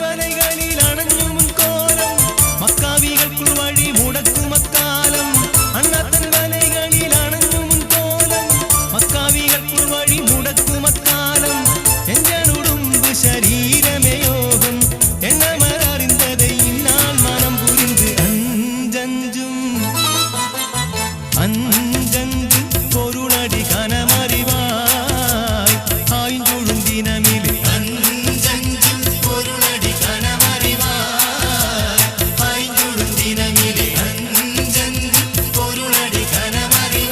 വലകളിൽ അണഞ്ഞു മുൻകോലം മക്കാവികൾക്കു വഴി മുടക്കുമക്കാലം അണ്ണാത്തൻ വലകളിൽ അണഞ്ഞു മുൻകോലം മക്കാവികൾക്കു വഴി മുടക്കുമക്കാലം എഞ്ചനുടുമ്പ് ശരീരമേയോഗം എണ്ണമറിന്തதை ഇന്നാൾ മനം പുരിந்து അഞ്ചഞ്ചും അഞ്ചഞ്ചും പൊരുളടി കനമറിവായി ആയിഞ്ചുഴും ദിനമില് അഞ്ചഞ്ചും പൊരുളടി കനമറിവായി ആയിഞ്ചുഴും ദിനമില് അഞ്ചഞ്ചും പൊരുളടി കനമറിവായി.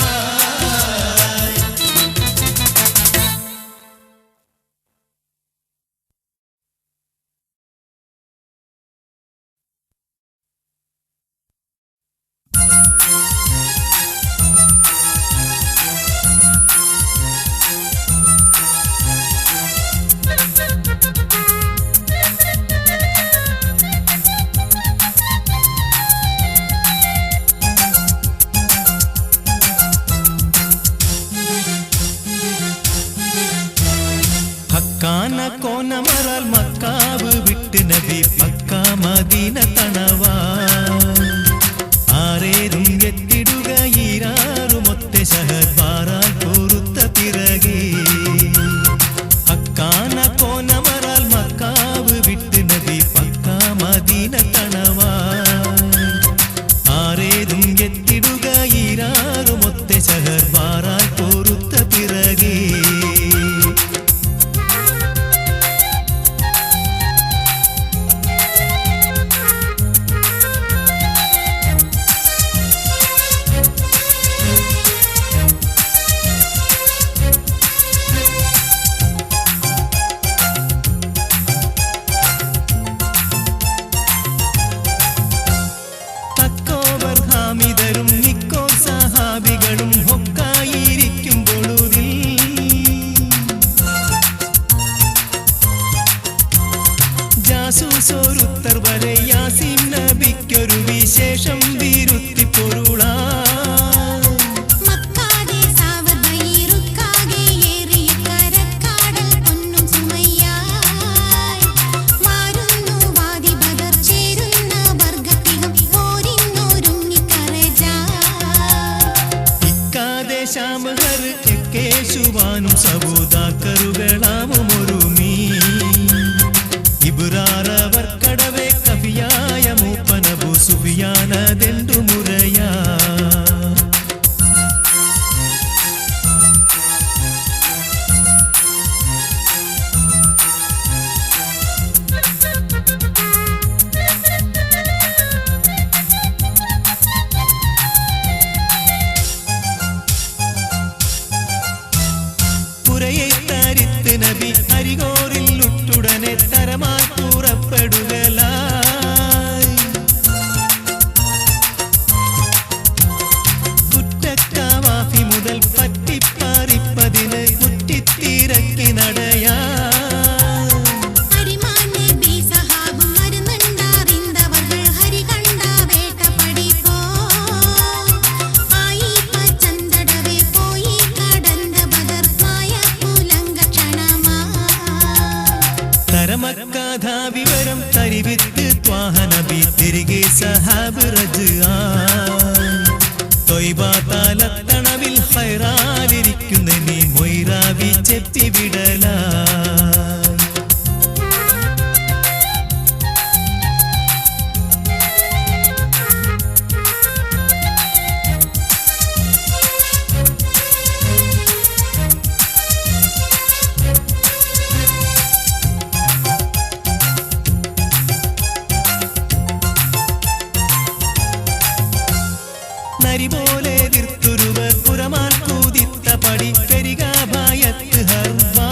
ഹക്കാന കോനമറാൽ മക്കാവ് വിട്ട് നബി പക്ക മദീന തണവാ ആരേതും എത്തിടുക ഈരാറുമൊത്തെ ശഹദ്വാറാൽ പൊറുത്ത പിറകെ ഹക്കാന കോനമറാൽ മക്കാവ് വിട്ട് നബി പക്ക മദീന തണവാ ആരേതും എത്തിടുക ഈരാറുമൊത്തെ ശഹദ്വാറാൽ പൊറുത്ത പിറകെ തക്കോവർ ഹാമിദരും നിക്കോ സഹാബികളും ഒക്കായിരിക്കുമ്പോഴുതിൽ ജാസൂസോരുത്തർ വരെ യാസീം നബിക്കൊരു വിശേഷം വിരുത്തി പൊരുളാ ശ്യാമഹർ കേശുവാനും സബൂദാക്കറുകളാമൊരുമീ ഇബ്രാറവർ കടവേ കവിയായ മൂപ്പനബു സുഫിയാനതെണ്ടു മുറയാ പുരയെത്തരിത്ത് നബി അരികോറിൽ ഉട്ടുടനെ തരമായി പുറപ്പെടുകലായി കുറ്റക്കാവാഫി മുതൽ പറ്റിപ്പാറിപ്പതിന് കുറ്റിത്തിരക്കി നടയാ മക്കാധാ വിവരം തരിവിത്ത് ത്വാഹ നബി തിരികെ സഹാബ് റജ്ആ തൊയ്ബ താലത്തണവിൽ ഹൈറാലിരിക്കുന്ന നീ മൊയ്റാവി ചെത്തി വിടലാ നരിപോലെ എതിർത്തുരുവർ പുറമാൻ കൂതിത്ത പടി പെരിക ഭയത്ത് ഹർവാ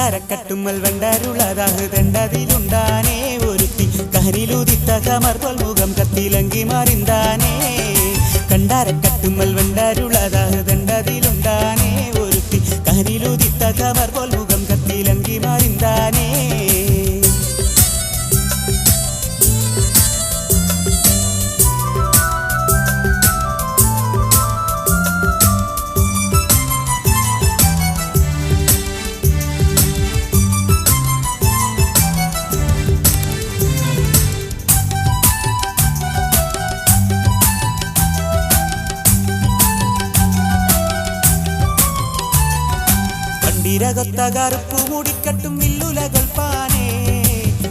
കണ്ടാരക്കട്ടുമ്മൽ വെണ്ടരുളതാഹ് ദണ്ടതിലുണ്ടാനേ ഒരുത്തി കഹനിലുദിത്ത കമർ മുഖം കത്തിലങ്കി മാറിന്താനേ കണ്ടാരക്കട്ടുമ്മൽ വെണ്ടരുളതാഹ് ദണ്ടതിലുണ്ടാനേ ഒരുത്തി കഹനിലുദിത്ത കമർ മുഖം കത്തിലങ്കി മാറിന്താനേ പണ്ടിരകത്ത കറുപ്പു മൂടിക്കട്ടും വില്ലുല കൊൽപ്പാനേ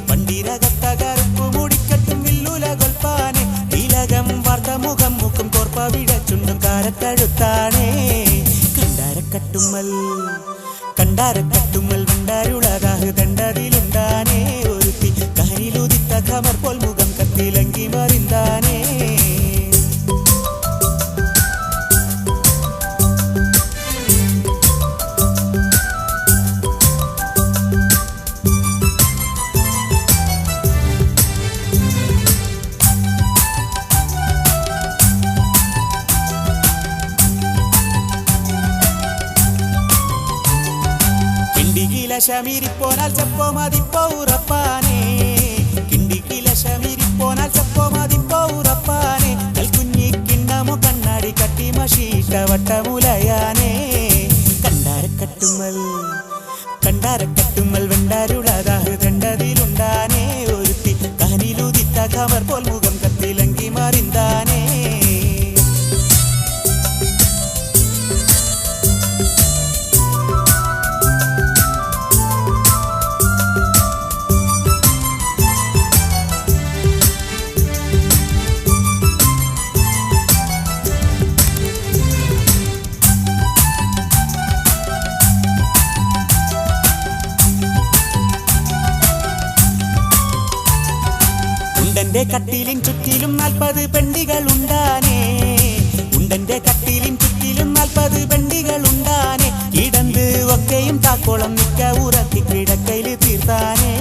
പണ്ടിരകത്ത കറുപ്പു മൂടിക്കട്ടും വില്ലുല കൊൽപ്പാനേ തിലകം വാർത്ത മുഖം മുഖം കോർപ്പ വിടച്ചുണ്ടും കാരത്തഴുത്താനേ കണ്ടാരക്കട്ടുമ്മൽ വണ്ടരുളതാഹ് ദണ്ടതിലുണ്ടാനേ ഒരുത്തി കഹനിലുദിത്ത ഖമർ പോൽ മുഖം കത്തിലങ്കി മറിന്താനേ ശമീരിപ്പോനാൽ ചപ്പോ മതിപ്പോ ഉറപ്പാനേ കിണ്ടിക്കില ശമീരിപ്പോനാൽ ചപ്പോ മതിപ്പോ ഉറപ്പാനേ കൽക്കുഞ്ഞി കിണ്ണമു കണ്ണാടി കട്ടി മഷീട്ട വട്ടമുലയാനേ കണ്ടാരക്കട്ടുമ്മൽ വെണ്ടരുളതാഹ് ദണ്ടതിലുണ്ടാനേ ഒരുത്തി കഹനിലുദിത്ത ഖമർ പോൽ മുഖം കത്തിലങ്കി മാറിന്താനേ ഉണ്ടന്റെ കട്ടിലും ചുറ്റിലും 40 പെണ്ടികൾ ഉണ്ടാനേ ഉണ്ടന്റെ കട്ടിലും ചുറ്റിലും 40 പെണ്ടികൾ ഉണ്ടാനേ കിടന്ന് ഒക്കെയും താക്കോളം നിക്ക ഉറത്തി കിടക്കയില് തീർത്താനേ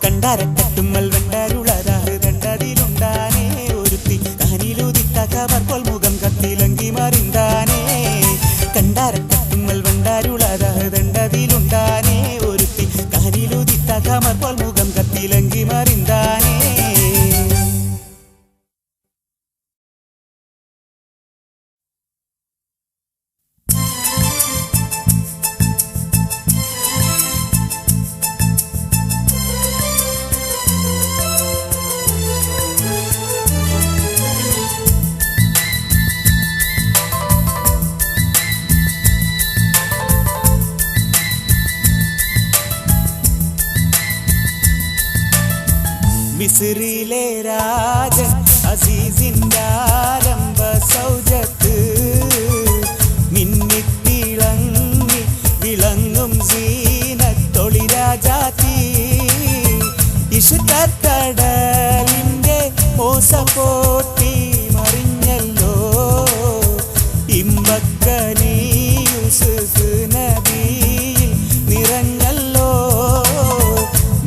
കണ്ടാരക്കട്ടുമ്മൽ വെണ്ടരുളതാഹ് ദണ്ടതിലുണ്ടാനേ ഒരുത്തി കഹനിലുദിത്ത ഖമർ പോൽ മുഖം കത്തിലങ്കി മറിന്താനേ കണ്ടാരക്കട്ടുമ്മൽ വെണ്ടരുളതാഹ് ദണ്ടതിലുണ്ടാനേ ഒരുത്തി കഹനിലുദിത്ത ഖമർ പോൽ മുഖം കത്തിലങ്കി മറിന്താനേ മിസ്രിലെ രാജൻ അസീസിന്റെ ആരംഭ സൗജത്ത് മിന്നിത്തിളങ്ങി വിളങ്ങും സീനത്തൊളി രാജാത്തി ഇഷ്കക്കടലിന്റെ മോസപ്പോട്ടി മറിഞ്ഞല്ലോ ഇമ്പക്കനി യൂസുഫ് നബിയിൽ നിറഞ്ഞല്ലോ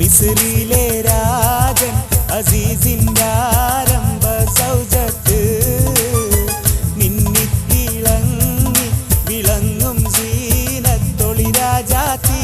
മിസ്രിലെ രാജൻ അസീസിന്റെ ആരംഭ സൗജത്ത് മിന്നിത്തിളങ്ങി വിളങ്ങും സീനത്തൊളി രാജാത്തി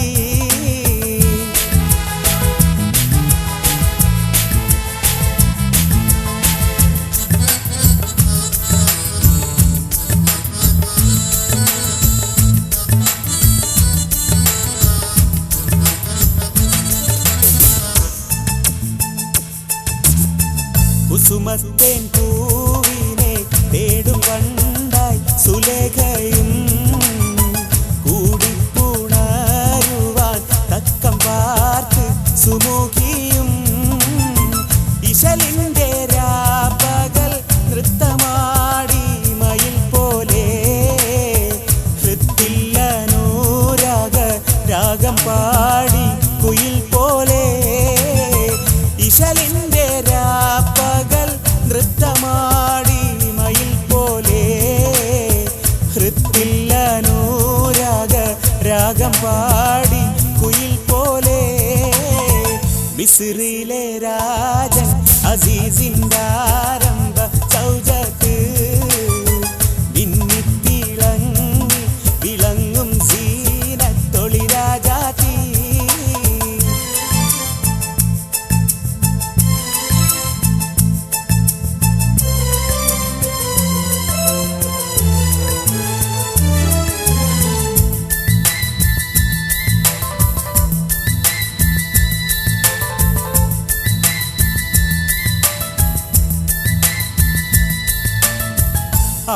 കുസുമത്തേൻ പൂവിനെ തേടും വണ്ടായി സുലേഖയും കൂടിപ്പുണരുവാൻ തക്കം പാർത്ത് സുമുഖിയും ഇശലിന്റെ രാപ്പകൽ നൃത്തമാടി മയിൽ പോലെ ഹൃത്തില്ലനൂരാഗ രാഗം പാടി കുയിൽ പോലെ ഇശലിന്റെ രാപ്പകൽ നൃത്തമാടി മയിൽ പോലെ ഹൃത്തില്ലനൂരാഗ രാഗം പാടി കുയിൽ പോലെ മിസ്രിലെ രാജൻ അസീസിന്റെ ആരംഭ സൗജത്ത് മിന്നിത്തിളങ്ങി വിളങ്ങും സീനത്തൊളി രാജാത്തി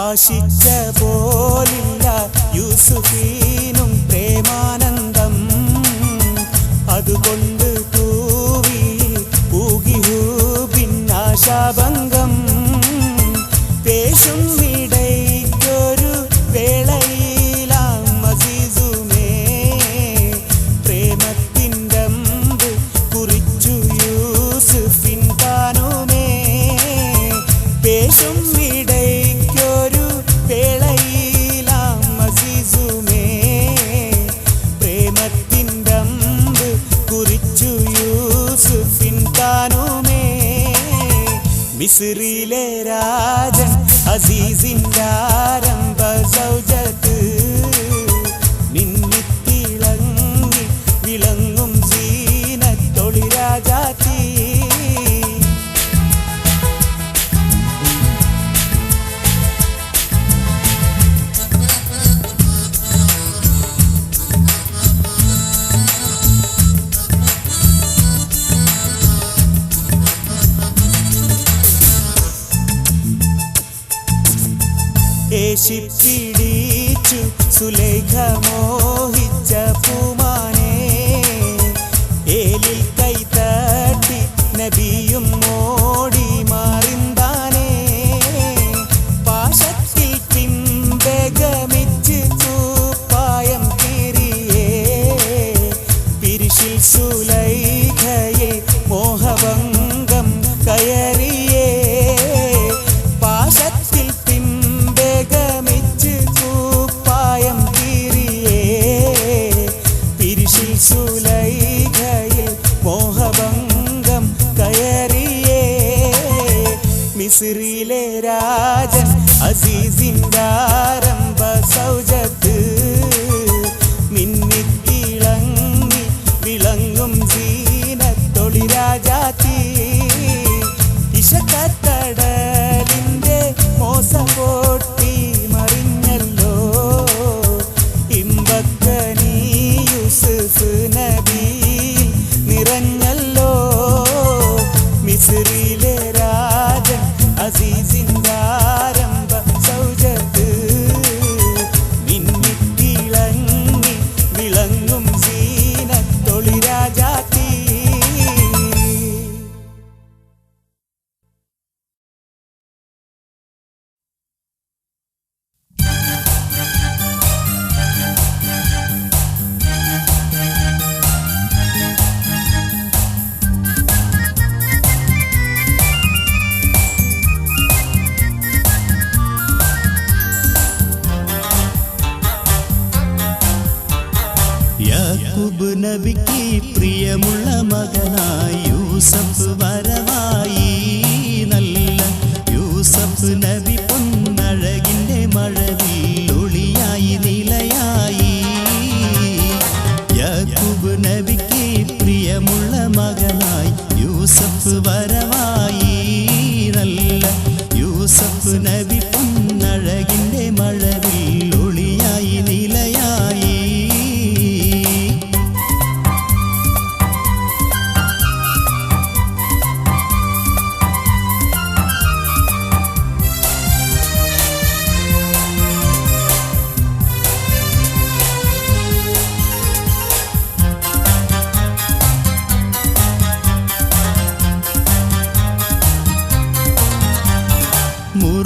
ആശിച്ച പോലില്ല യൂസുഫീനും പ്രേമാനന്ദം അതുകൊണ്ട് പൂവിയിൽ പൂകിഹൂബിന്നാശാഭംഗം പേശും ഇടയ്ക്കൊരു വേളയിലാം അസീസുമേ പ്രേമത്തിൻ്റെ അമ്പ് കുറിച്ചു യൂസുഫിൻ താനുമേ പേശും ഇടയ്ക്കൊരു വേളയിലാം അസീസുമേ പ്രേമത്തിൻ്റെ അമ്പ് കുറിച്ചു യൂസുഫിൻ താനുമേ മിസ്രിലെ രാജൻ അസീസിന്റെ ആരംഭ സൗജത്ത് മിന്നിത്തിളങ്ങി വിളങ്ങും സീനത്തൊളി രാജാത്തി ഏശിപ്പിടിച്ചു സുലൈഖ മോഹിച്ച പൂമാനെ ഏലിൽ കൈതട്ടി നബിയും ഓടി മാറിന്താനേ പാശത്തിൽ പിൻബഗമിച്ച് തൂപ്പായം കീറിയേ പിരിശിൽ സുലൈഖയെ മോഹഭംഗം കയറിയേ പാശത്തിൽ ഗമിച്ച് തൂപ്പായം കീറിയേ പിരിശിൽ സുലൈഖയിൽ മോഹഭംഗം കയറിയേ മിസ്രിലെ രാജൻ അസീസിന്റെ ആരംഭ സൗജത്ത് മിന്നിത്തിളങ്ങി വിളങ്ങും സീനത്തൊളി രാജാത്തി ഇശക്കത്തടലിൻ്റെ മോസപൊട്ടി മറിഞ്ഞല്ലോ ഇമ്പക്കനീ യൂസുഫ് നബി നിറഞ്ഞല്ലോ മിസ്രിലെ രാജൻ അസീസിന്റെ ആരംഭ സൗജത്ത് മിന്നിത്തിളങ്ങി വിളങ്ങും സീനത്തൊളി രാജാത്തി യാക്കൂബ് നബിക്ക് പ്രിയമുള്ള മകനായി യൂസഫ് വരവായി നല്ല യൂസഫ് നബി പൊന്നഴകിൻ്റെ മഴവിൽ ഒളിയായി നിലയായി യാക്കൂബ് നബിക്ക് പ്രിയമുള്ള മകനായി യൂസഫ് വരവായി നല്ല യൂസഫ് നബി പൊന്നഴകിൻ്റെ മഴവിൽ ഒളിയായി നിലയായി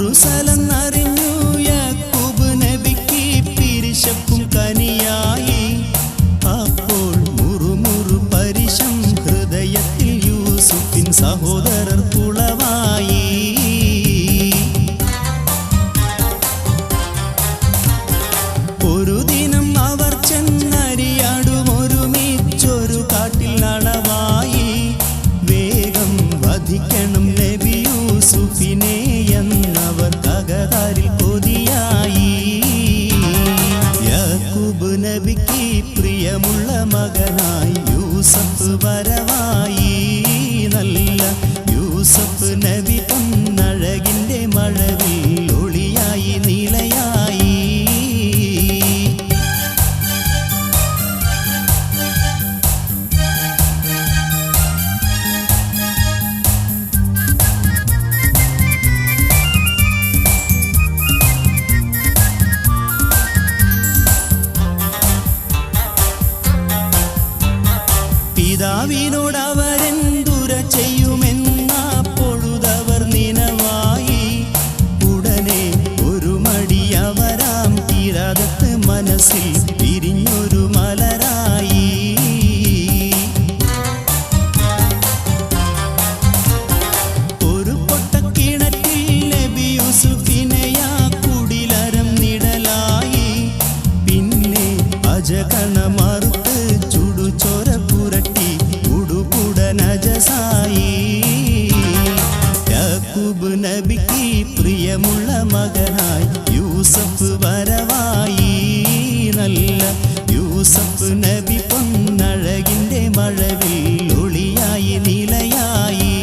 മുറുസലെന്നറിഞ്ഞു യാക്കൂബ് നബിക്ക് പിരിശപ്പും കനിയായി അപ്പോൾ മുറുമുറു പരിശം ഹൃദയത്തിൽ യൂസുഫിൻ സഹോദരർ പുളവായി ഒരു ദിനം അവർ ചെന്നരിയ നബിക്ക് പ്രിയമുള്ള മകനായി യൂസഫ് വരവായി നല്ല യൂസഫ് നബി പൊന്നഴകിൻ്റെ മഴവിൽ ഒളിയായി നിലയായി പിതാവിനോടവരെന്തുര ചെയ്യുമെന്ന പൊഴുതവർ നിനവായി ഉടനെ ഒരു മടിയവരാം തീരത്ത് മനസ്സിൽ പിരിഞ്ഞൊരു മലരായി ഒരു പൊട്ടക്കിണറ്റിൽ നബി യൂസുഫിനെയാ കുടിലരം നിഴലായി പിന്നെ അജഗണമറുത്ത് ചുടുചോര പുരട്ടി ഉടുപുടനജസായി യാക്കൂബ് നബിക്ക് പ്രിയമുള്ള മകനായി യൂസഫ് വരവായി നല്ല യൂസഫ് നബി പൊന്നഴകിൻ്റെ മഴവിൽ ഒളിയായി നിലയായി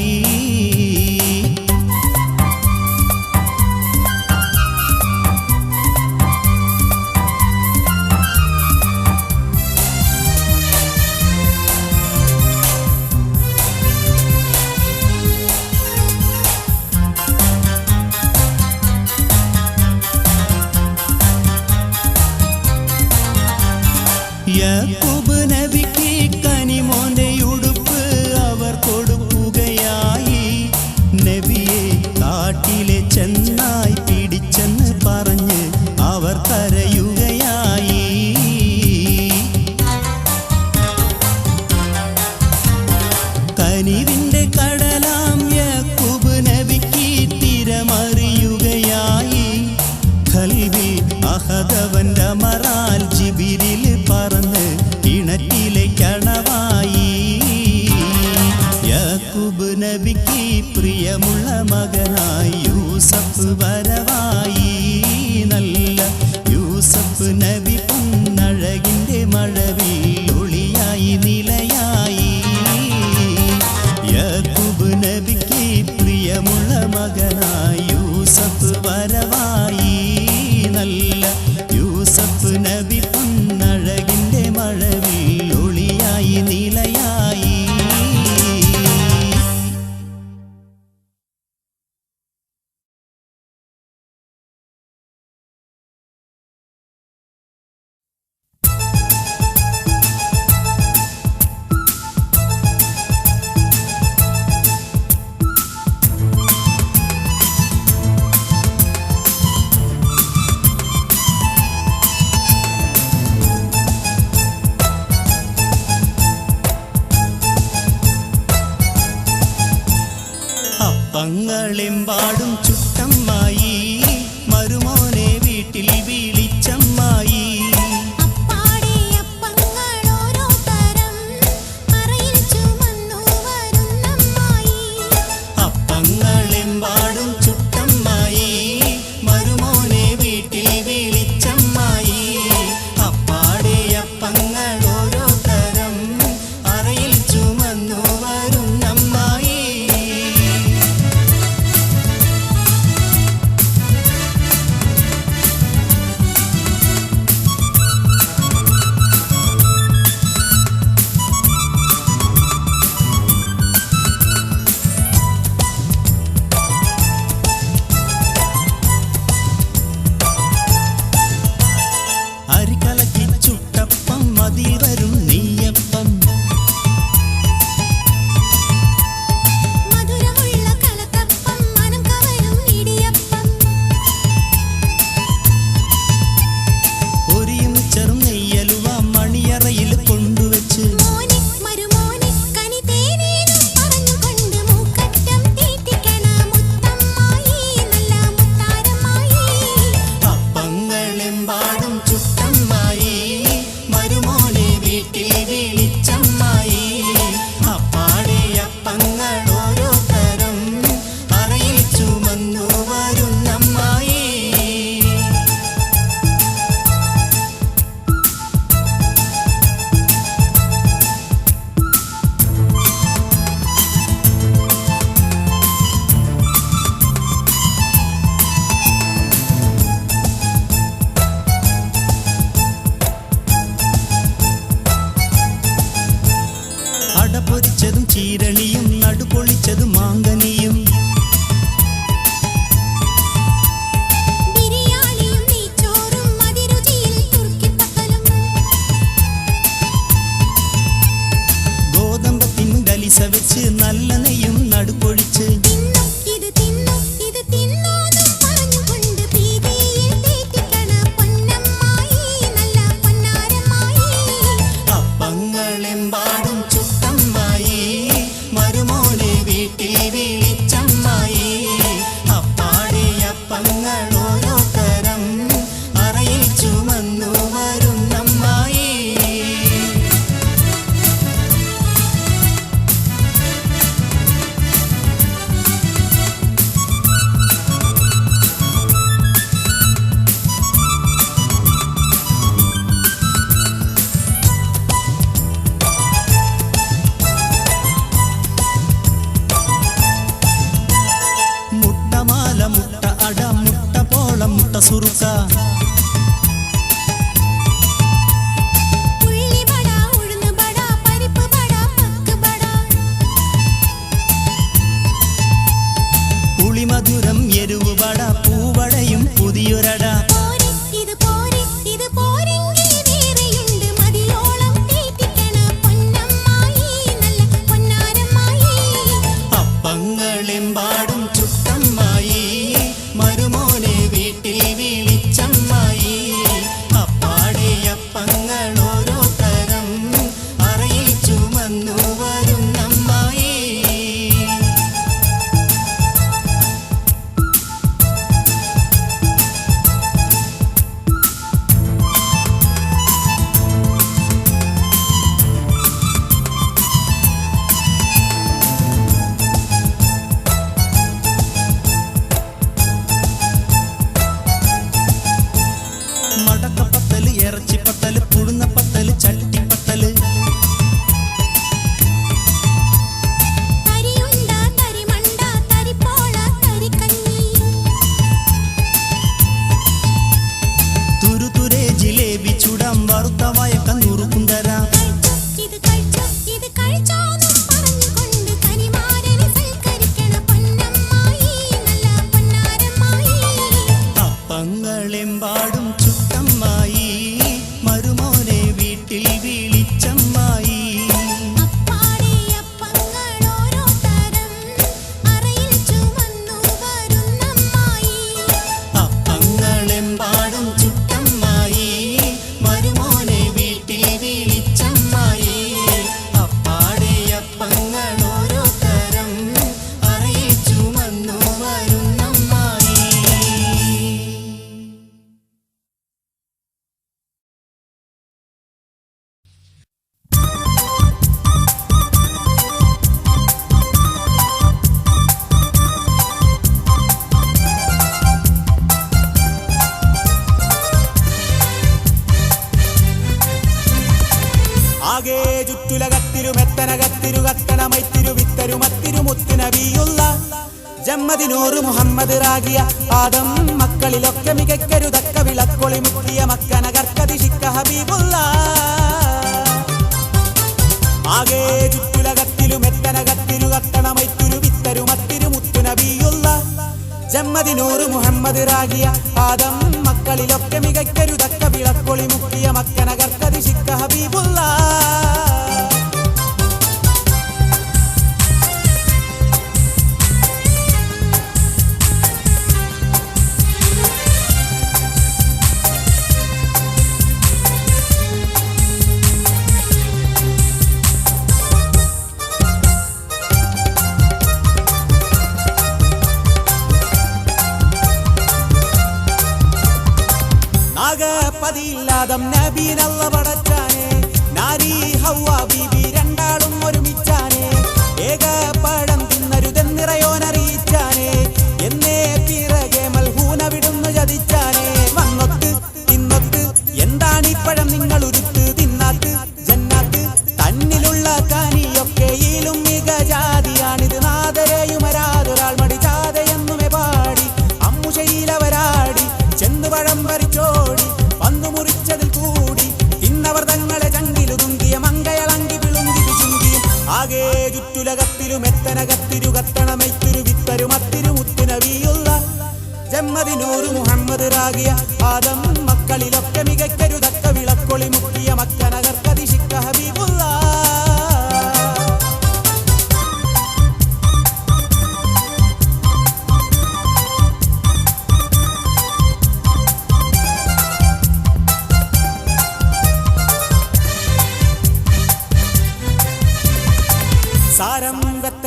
യാക്കൂബ് നബിക്ക് കനിമോന്റെ ഉടുപ്പ് അവർ കൊടുക്കുകയായി നബിയെ കാട്ടിലെ ചെന്നായി പിടിച്ചെന്ന് പറഞ്ഞ് അവർ കരയുകയായി കനിവിന്റെ കടലാം യാക്കൂബ് നബിക്ക് തിരമറിയുകയായി ഖൽബിൽ അഹദവന്റെ മറാൽ ജിബിരിൽ പറന്ന് കിണറ്റിലേക്കണവായി യാക്കൂബ് നബിക്ക് പ്രിയമുള്ള മകനായി യൂസഫ് വരവായി നല്ല യൂസഫ് നബി പൊന്നഴകിൻ്റെ മഴവിൽ ഒളിയായി നിലയായി യാക്കൂബ് നബിക്ക് പ്രിയമുള്ള മകനായി യൂസഫ് വരവായി നല്ല യൂസഫ് നബി പൊന്നഴകിൻ്റെ മഴവിൽ ഒളിയായി നിലയായി അപ്പങ്ങളെമ്പാടും ചുട്ടമ്മായി മരുമോനെ വീട്ടിൽ വിളിച്ചമ്മായി അപ്പങ്ങളെമ്പാടും ചുട്ടമ്മായി മരുമോനെ വീട്ടിൽ വിളിച്ചമ്മായി അപ്പാടെ അപ്പങ്ങൾ ഓരോ തരം അറയിൽ ചുമന്നു വരുന്നമ്മായി അരികലക്കി ചുട്ടപ്പം മതിൽ വരും നെയ്യപ്പം മധുരമുള്ള കലത്തപ്പം മനം കവരും ഇടിയപ്പം ഒരിയും ചെറും നെയ്യലുവ മണിയറയിൽ കൊണ്ടുവച്ച് മോനെ മരുമോനെ കനി തേനേനും പറഞ്ഞുകൊണ്ട് മൂക്കറ്റം തീറ്റിക്കണ മുത്തമ്മായി നല്ല മുത്താരമായി അപ്പങ്ങളെമ്പാടും ചുട്ടമ്മായി മരുമോനെ വീട്ടിൽ വിളിച്ചമ്മായി അപ്പാടെ അപ്പങ്ങൾ ഓരോ തരം അറയിൽ ചുമന്നു വരുന്നമ്മായി സഹിച്ച് നല്ല നെയ്യും നടുപൊഴിച്ച് തിന്നു ഇത് തിന്നോന്നും പറഞ്ഞുകൊണ്ട് പീതിയിൽ തീറ്റിക്കണ പൊന്നമ്മായി നല്ല പൊന്നാരമ്മായി അപ്പങ്ങളെമ്പാടും ചുട്ടമ്മായി മരുമോനെ വീട്ടിൽ വിളിച്ചമ്മായി അപ്പാടിയപ്പങ്ങൾ ഓരോ തരം അറയിൽ ചുമന്നു വരുന്നമ്മായി മുട്ടമാല മുട്ട അട മുട്ട പോളം മുട്ട സുറുക്ക ഉള്ളിവട ഉഴുന്നുവട പരിപ്പ് വട പക്ക് വട പുളിമധുരം എരിവ് വട പൂവടയും പുതിയൊരട പോരെ ഇത് പോരെങ്കിൽ വേറെയുണ്ട് മതിയോളം തീറ്റിക്കണ പൊന്നമ്മായി നല്ല പൊന്നാരമ്മായി അപ്പങ്ങളെമ്പാടും ചുട്ടമ്മായി മരുമോനെ വീട്ടിൽ വിളിച്ചമ്മായി അപ്പാടിയപ്പങ്ങൾ ഓരോ തരം അറയിൽ ചുമന്നു വരുന്നമ്മായി മടക്കപ്പത്തല് ഇറച്ചിപ്പത്തല് പുഴുങ്ങപ്പത്തല് ചട്ടിപ്പത്തല് തരിയുണ്ട തരിമണ്ട തരിപ്പോള തരിക്കഞ്ഞി തുരുതുരെ ജിലേബി ചുടാം വറുത്ത വയക്കം നുറുക്കും തരാം ഇത് കഴിച്ചോന്നും പറഞ്ഞുകൊണ്ട് കനിമാരനെ സൽക്കരിക്കണ പൊന്നമ്മായി നല്ല പൊന്നാരമ്മായി അപ്പങ്ങളെമ്പാടും ചുട്ടമ്മായി മരുമോനെ വീട്ടിൽ വിളിച്ചമ്മായി അപ്പാടിയപ്പങ്ങൾ ഓരോ തരം അറയിൽ ചുമന്നു വരുന്നമ്മായി അപ്പങ്ങളെമ്പാടും ചുട്ടമ്മായി മരുമോനെ വീട്ടിൽ വിളിച്ചമ്മായി അപ്പാടിയപ്പങ്ങൾ ഓരോ തരം അറയിൽ ചുമന്നു വരുന്നമ്മായി ആകെ ചുറ്റുലകത്തിരു മെത്തനകത്തിരു കത്തണമൈത്തിരു വിത്തരു മത്തിരു മുത്തുനബിയുള്ള ജമ്മദിനൂറ് മുഹമ്മദ് റാഗിയ ആദം മക്കളിലൊക്കെ മികക്കരുതക്ക വിളക്കൊളി മുക്കിയ മക്കനകർക്കതിശിക്ക ഹബീബുള്ള ആകെ ചുറ്റുലകത്തിരു മെത്തനകത്തിരു കത്തണമൈത്തിരു വിത്തരു മത്തിരു മുത്തുനബിയുള്ള ജമ്മദിനൂറ് മുഹമ്മദ് റാഗിയ ആദം മക്കളിലൊക്കെ മികക്കരുതക്ക വിളക്കൊളി മുക്കിയ മക്കനകർക്കതിശിക്ക ഹബീബുള്ള നാഗപതിയില്ലാതം നബീനല്ല പടച്ചാനെ നാരി ഹവ്വ ബീബി രണ്ടാളും ഒരുമിച്ചാനെ ഏകപഴം തിന്നരുതെന്നിറയോനറിയിച്ചാനെ എന്നേ പിറകെ മൽഹൂന വിടുന്നു ചതിച്ചാനെ വന്നൊത്ത് തിന്നൊത്ത് എന്താണിപ്പഴം നിങ്ങൾ ഉരുത്ത് തിന്നാത്ത് ജന്നാത്ത് തന്നിലുള്ള കാനിയൊക്കെയിലും മികജാതിയാണിത് നാദരയുമരാതൊരാൾ മടിച്ചാതയെന്നുമേ പാടി അമ്മുശയിലവരാടി ചെന്നു പഴം പറിച്ചോടി വന്നു മുറിച്ചതിൽ കൂടി തിന്നവർ തങ്ങളെ ചങ്കിലു തുങ്കിയ മങ്കയളങ്കി വിളുങ്കി ചുങ്കിയും ആകെ ചുറ്റുലകത്തിലും എത്തനകത്തിരു കത്തണമൈത്തിരു വിത്തരു മത്തിരു മുത്തുനബിയുള്ള ജമ്മദിനൂറ് മുഹമ്മദ് റാഗിയ ആദം മക്കളിലൊക്കെ മികക്കരുതക്ക വിളക്കൊളി മുക്കിയ മക്കനകർക്കതിശിക്ക ഹബീബുള്ള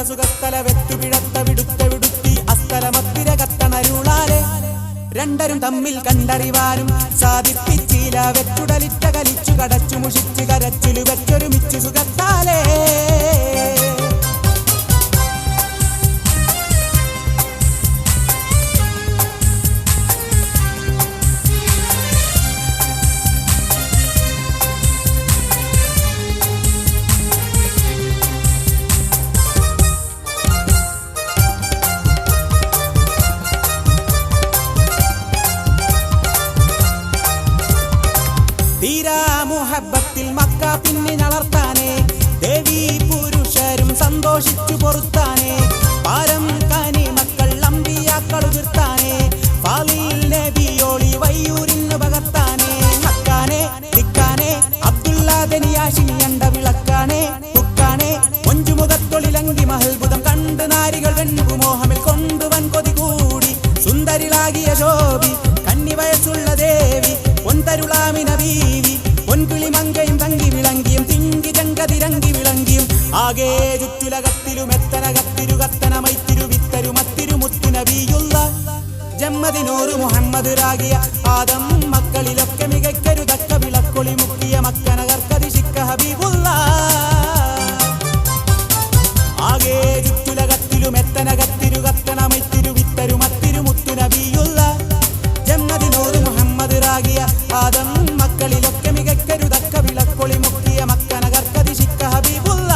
സുഖസ്ഥല വെത്തുപിഴത്ത വിടുത്തി അസ്ഥലമത്തിര കത്തണരുളാലെ രണ്ടരും തമ്മിൽ കണ്ടറിവാനും സാധിപ്പിച്ചില്ല വെച്ചുടലിറ്റ കലിച്ചു കടച്ചു മുഷിച്ചു കരച്ചിലു വെച്ചൊരുമിച്ചു സുഖത്താലേ തീരാ മുഹബത്തിൽ മക്ക പിന്നിനളർത്താനേ ദേവി പുരുഷരും സന്തോഷിച്ചു പൊറുത്താനേ പാരം കാനി മക്കൾ അമ്പിയാക്കളുതിർത്താനേ ഫാലിൽ നബിയോളി വയ്യൂരിന്ന് പകർത്താനേ ഹക്കാനേ ദിക്കാനേ അബ്ദുല്ലാദനിയാശിനി അണ്ട വിളക്കാനേ തുക്കാനേ മൊഞ്ചുമുഖത്തൊളിലങ്കി മഹൽബുദം കണ്ട് നാരികൾ വെൺപുമോഹമിൽ കൊണ്ടുവൻ കൊതി കൂടി സുന്ദരിളാകിയ ശോഭി കന്നി വയസ്സുള്ള ദേവി പൊന്തരുളാമിന ബീവി പൊൻകിളി മങ്കയും തങ്കി വിളങ്കിയും തിങ്കി ചങ്കതിരങ്കി വിളങ്കിയും ആകെ ചുറ്റുലകത്തിലും എത്തനകത്തിരുകത്തനമൈത്തിരു വിത്തരു മത്തിരു മുത്തു നബിയുള്ള ജമ്മദിനൂറ് മുഹമ്മദ് രാഗിയ ആദം മക്കളിലൊക്കെ മികക്കരുതക്ക വിളക്കൊളി മുക്കിയ മക്കനകർക്കതിശിക്ക ഹബീബുള്ള ആകെ ചുറ്റുലകത്തിലും എത്തനകത്തിരുകത്തനമൈത്തിരു വിത്തരു മത്തിരു മുത്തു നബിയുള്ള ജമ്മദിനൂറ് മുഹമ്മദ് രാഗിയ ആദം മക്കളിലൊക്കെ മികക്കരുതക്ക വിളക്കൊളി മുക്കിയ മക്കനകർക്കതിശിക്ക ഹബീബുള്ള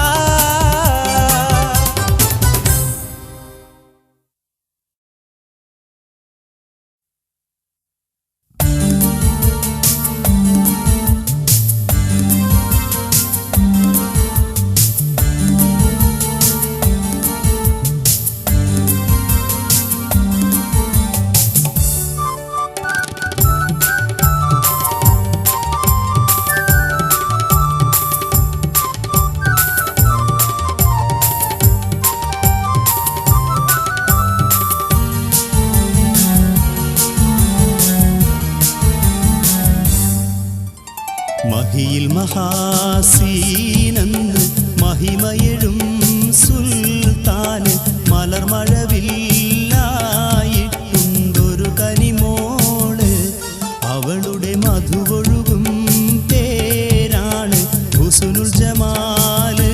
മഹിയിൽ മഹാസീനെന്ന് മഹിമയെഴും സുൽത്താന് മലർമഴവില്ലായിട്ടുണ്ടൊരു കനിമോള് അവളുടെ മധുവൊഴുകും പേരാണ് ഹുസ്നുൽ ജമാല്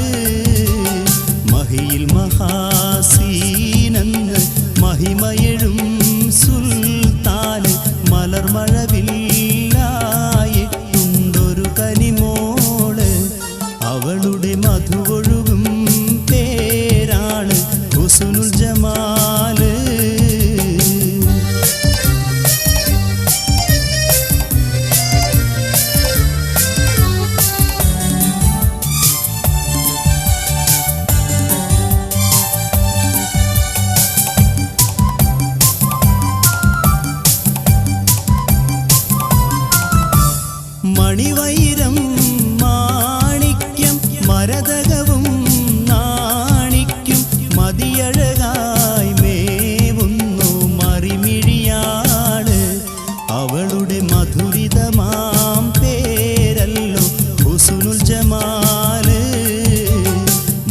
മഹിയിൽ മഹാസീനെന്ന് മഹിമയെഴും സുൽത്താന് മലർമഴവില്ലായിട്ടുണ്ടൊരു കനിമോള് അവളുടെ മധുവൊഴുകും പേരാണ് ഹുസ്നുൽ ജമാല് മണിവൈരം മാണിക്യം മരതകവും നാണിക്കും മതിയഴകായി മേവുന്നു മറിമിഴിയാള് അവളുടെ മധുരിതമാം പേരല്ലോ ഹുസ്നുൽ ജമാല്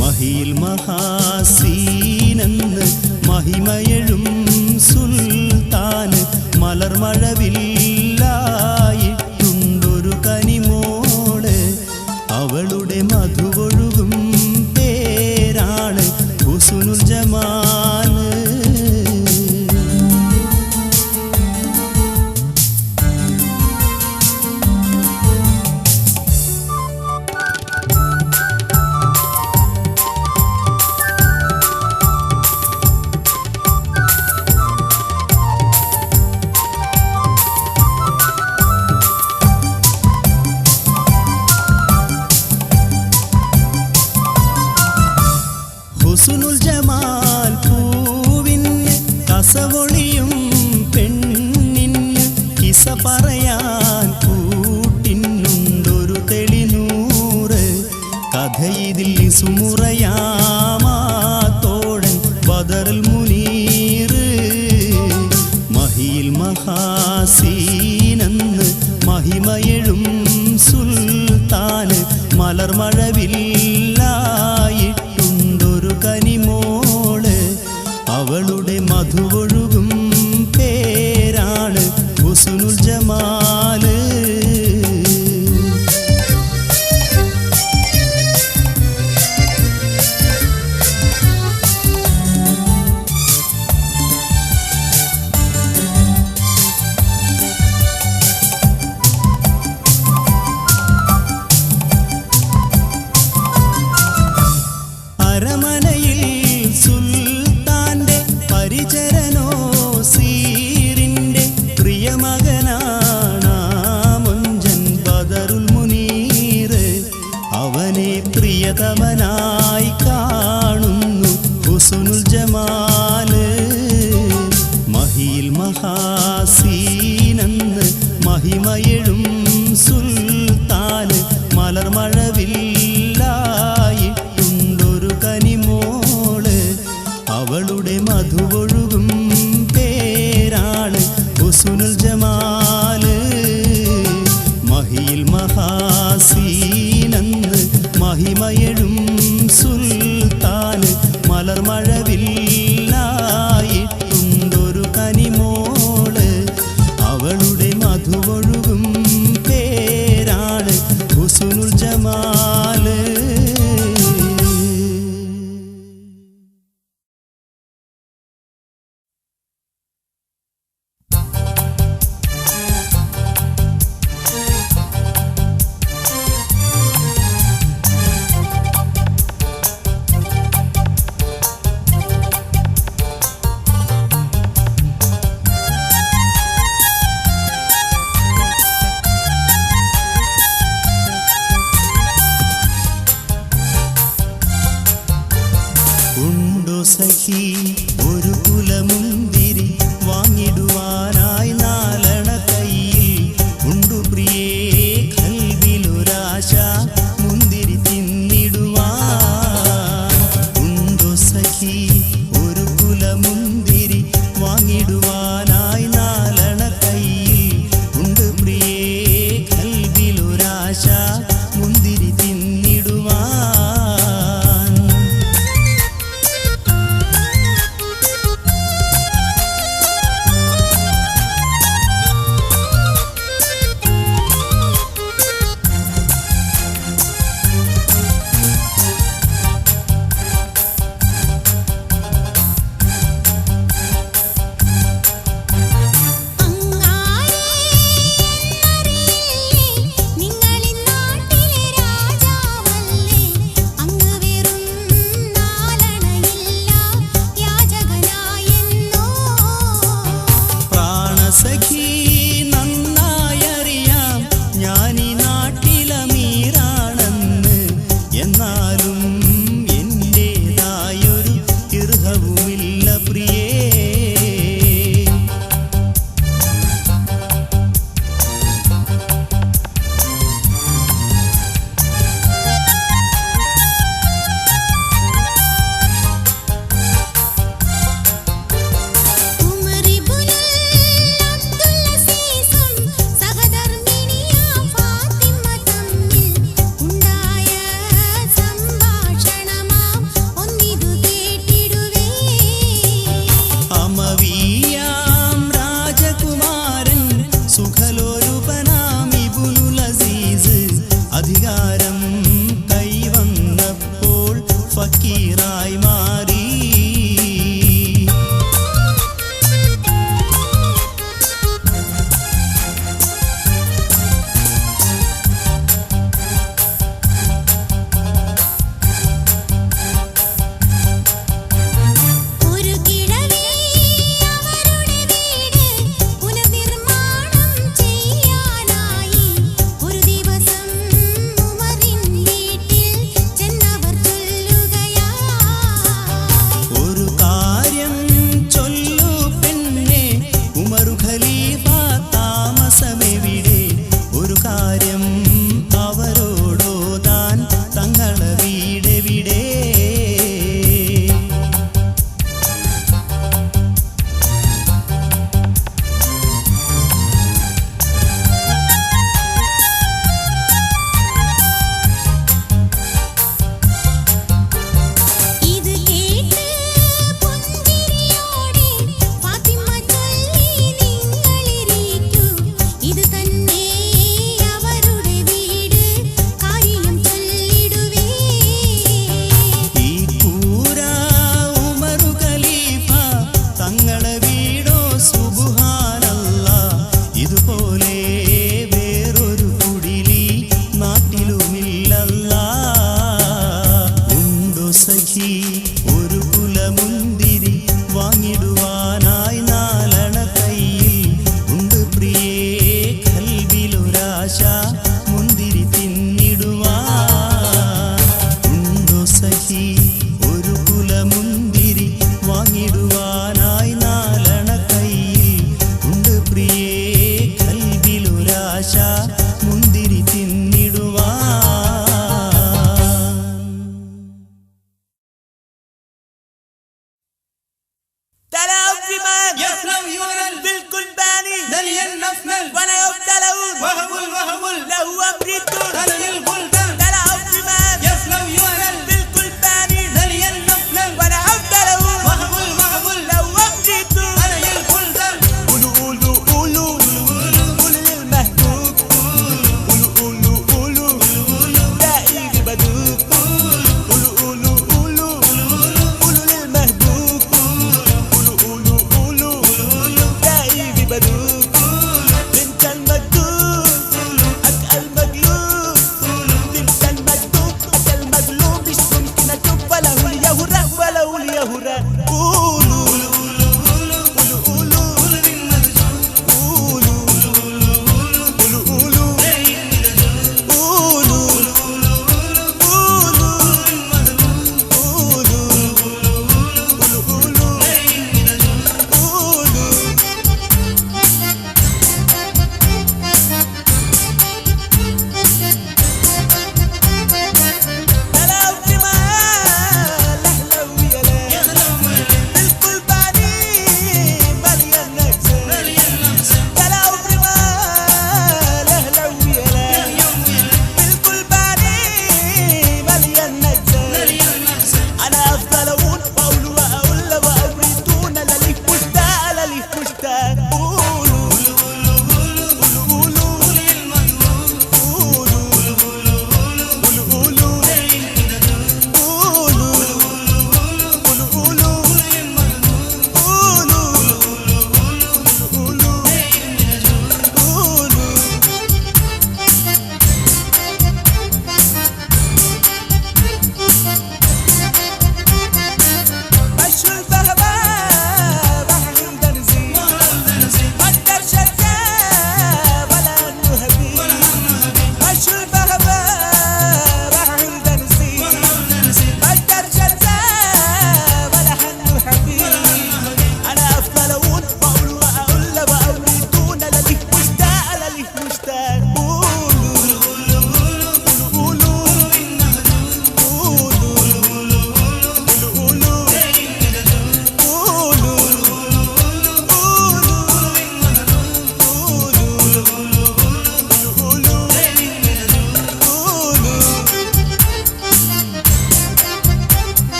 മഹിയിൽ മഹാസീനെന്ന് മഹിമയെഴും സുൽത്താന് മലർമഴവില്ലായിട്ടുണ്ടൊരു കനിമോള് അവളുടെ മധുവൊഴുകും പേരാണ് ഹുസ്നുൽ ജമാല് ഹുസ്നുൽ ജമാൽ പൂവിന് കസവൊളിയും പെണ്ണിന് കിസ പറയാൻ കൂട്ടിനുണ്ടൊരു തെളിനൂറ് കഥയിതിൽ സുമുറയാമാത്തോടൻ ബദറുൽ മുനീറ് മഹിയിൽ മഹാസീനെന്ന് മഹിമയെഴും സുൽത്താന് മലർമഴവില്ലായിട്ടുണ്ടൊരു കനിമോ അവളുടെ മധുവൊഴുകും പേരാണ് ഹുസ്നുൽ ജമാല്. അരമനയിൽ സുൽത്താന്റെ പരിചരനോ സീറിന്റെ പ്രിയമകനാണ് മുഞ്ചൻ ബദറുൽ മുനീർ. അവനെ പ്രിയതമനായി കാണുന്നു ഹുസ്നുൽ ജമാല്. മഹിയിൽ മഹാസീനെന്ന് മഹിമയെഴും സുൽത്താന് മലർമഴവില്ലായിട്ടുണ്ടൊരു കനിമോള്. അവളുടെ മധുവൊഴുകും പേരാണ് ഹുസ്നുൽ ജമാല്. മഹിയിൽ മഹാസീനെന്ന് മഹിമയെഴും സുൽത്താന് മലർമഴവില്ലായിട്ടുണ്ടൊരു കനിമോള്. അവളുടെ മധുവൊഴുകും പേരാണ് ഹുസ്നുൽ ജമാല്. ഉണ്ടോ സഖി ഒരു കുലമുന്തിരി വാങ്ങിടുവാനായി നാലണ കയ്യിൽ. ഉണ്ടു പ്രിയേ കൽവിലൊരാശ മുന്തിരി തിന്നിടുവാൻ. ഉണ്ടോ സഖി ഒരു കുലമുന്തിരി വാങ്ങിടുവാനായി നാലണ കയ്യിൽ. ഉണ്ട് പ്രിയേ കൽവിലൊരാശ മുന്തിരി തിന്നിടുവാൻ. സഖി നന്നായറിയാം ഞാനീ നാട്ടിലമീറാണെന്ന്. എന്നാലും എന്റേതായൊരു ഇർഹവുമില്ല പ്രിയേ. അമവിയാം രാജകുമാരൻ സുഖലോലുപനാം ഇബ്നുൽ അസീസ്. അധികാരം കൈവന്നപ്പോൾ ഫക്കീറായി മാറി. പുനർനിർമ്മാണം ചെയ്യാനായി ഒരു ദിവസം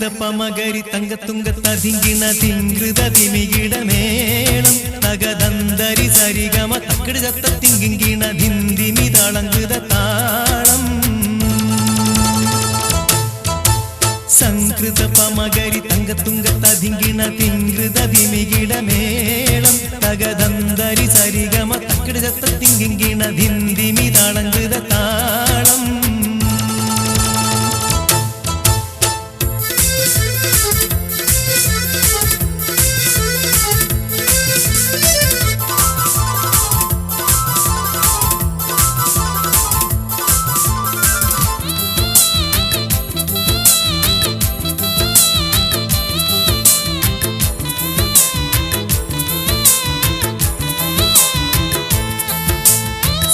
സംകൃത പമകരി തങ്കത്തുങ്ക തതിങ്കിണ തിങ്കൃത തിമികിടമേളം തകതന്തരി സരിഗമ തക്കിട് ചത്ത തിങ്കിങ്കിണ ധിന്ദിമി താളങ്കൃത താളം സംകൃത പമകരി തങ്കത്തുങ്ക തതിങ്കിണ തിങ്കൃത തിമികിടമേളം തകതന്തരി സരിഗമ തക്കിട് ചത്ത തിങ്കിങ്കിണ ധിന്ദിമി താളങ്കൃത താളം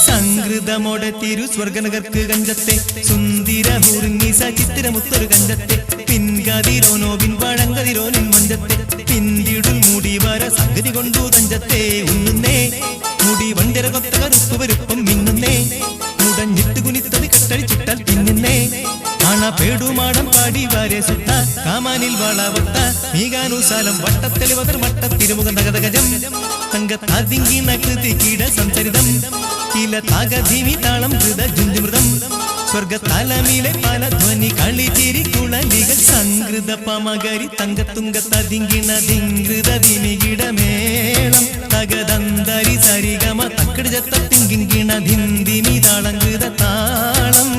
സംകൃതമോടെ തിരു സ്വർഗനഗർക്ക് കഞ്ചത്തെ സുന്ദര ഹൂർനിസ ചിത്തിരമുത്തൊരു കഞ്ചത്തെ പിൻകതിരോനോ പിൻപഴങ്കതിരോനിൻ മഞ്ചത്തെ പിന്തിടുൽ മൂടി വര സംഗതി കൊണ്ടു തഞ്ചത്തെ ഉണ്ണുന്നേ മുടി വണ്ടിര കൊത്ത കറുപ്പ് വരുപ്പം മിന്നുന്നേ മുടഞ്ഞിട്ട് കുനിത്തത് കട്ടടിച്ചിട്ടാൽ പിന്നുന്നേ കാണ പേടുമാടം പാടി വാരെ സുത്ത കാമാനിൽ വളവത്ത മീകാനുസാലം വട്ടത്തെളിവതർ മട്ടത്തിരുമുഖ നഗതഗജം തങ്കത്താതിങ്കിണ കൃതി കീട സംചരിതം കില താകധിമി താളം ഹൃദ ജുഞ്ചുമൃതം സ്വർഗത്താലമിലെ പല ധ്വനി കളിച്ചിരി കുളലികൾ സംകൃത പമകരി തങ്കത്തുങ്ക തതിങ്കിണ ധിങ്കൃത ദിമികിടമേളം തകതന്തരി സരിഗമ തക്കിട് ചത്ത തിങ്കിങ്കിണ ധിന്ദിമി താളങ്കൃത താളം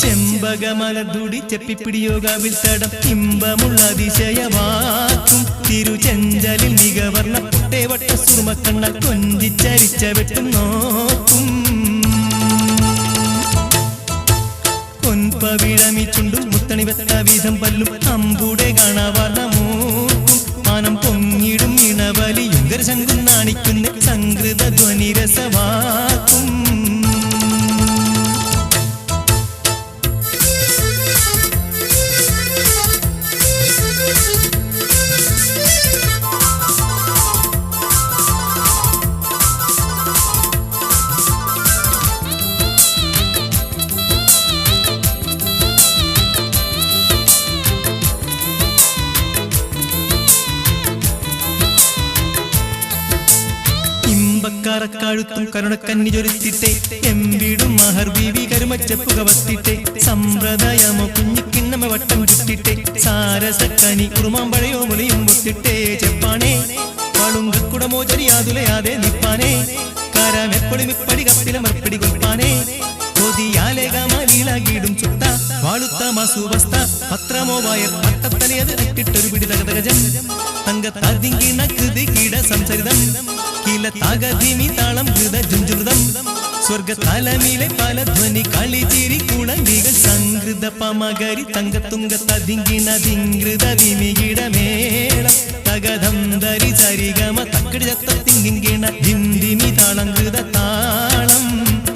ചെമ്പകമലതുടി ചെപ്പിപ്പിടിയോഗാവിൽ തടം ഇമ്പമുള്ള അതിശയവാക്കും തിരുചെഞ്ചലിൽ മികവർണ്ണ പൊട്ടേവട്ട സുറുമക്കണ്ണൽ കൊഞ്ചിച്ചരിച്ച വെട്ടും നോക്കും പൊൻപവിഴമിച്ചുണ്ടും മുത്തണിവെത്ത വീതം പല്ലും അമ്പൂടെ കാണാവാർന്ന മൂക്കും മാനം പൊങ്ങിടും ഇണവലിയുങ്കർ ശങ്കും നാണിക്കുന്ന സംകൃത ധ്വനിരസവാക്കും കറക്കാഴുത്തും കരുണക്കന്നി ചൊരുത്തിട്ടെ എമ്പിടും മഹർ ബീവി കരുമച്ചപ്പുക വത്തിട്ടെ സമ്പ്രദായമോ കുഞ്ഞിക്കിണ്ണമ വട്ടം ചുറ്റിട്ടെ സാരസക്കനി കുറുമാമ്പഴയോ മുലയും പൊത്തിട്ടെ ചെപ്പാണേ പളുങ്കക്കുടമോ ചരിയാതുലയാതെ നിപ്പാനേ കാരാമെപ്പൊളി മിപ്പടി കപ്പിലമർപ്പടി കൊൽപ്പാനേ കൊതിയാലെ ഗമലീളാകിടും ചുട്ട വാളുത്ത മസുവസ്ത പത്രമോ വയർ പട്ടത്തലയത് അട്ടിട്ടൊരു പിടി തകതകജം തങ്കത്താതിങ്കിണ കൃതി കീട സംസരിതം കില താകധിമി താളം ഹൃദ ജുഞ്ചുമൃതം സ്വർഗത്താലമിലെ പല ധ്വനി കളിച്ചിരി കുളലികൾ സംകൃത പമകരി തങ്കത്തുങ്ക തതിങ്കിണ ധിങ്കൃത വിമികിടമേളം തകതന്തരി സരിഗമ തക്കിട് ചത്ത തിങ്കിങ്കിണ ധിന്ദിമി താളം ഹൃദ താളം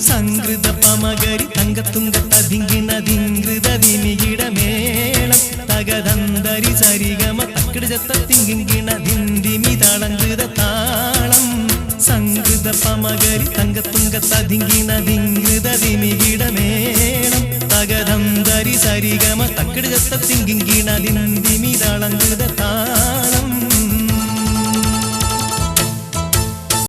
സംകൃത പമകരി തങ്കത്തുങ്ക തതിങ്കിണ ധിങ്കൃത വിമികിടമേളം തകതന്തരി സരിഗമ തക്കിട് ചത്ത തിങ്കിങ്കിണ ധിന്ദിമി താളം ഹൃദ താളം സംകൃത പമകരി തങ്കത്തുങ്ക തതിങ്കിണ ധിങ്കൃത ദിമികിടമേളം തകതന്തരി സരിഗമ തക്കിട് ചത്ത തിങ്കിങ്കിണ ധിന്ദിമി താളം ഹൃദ താളം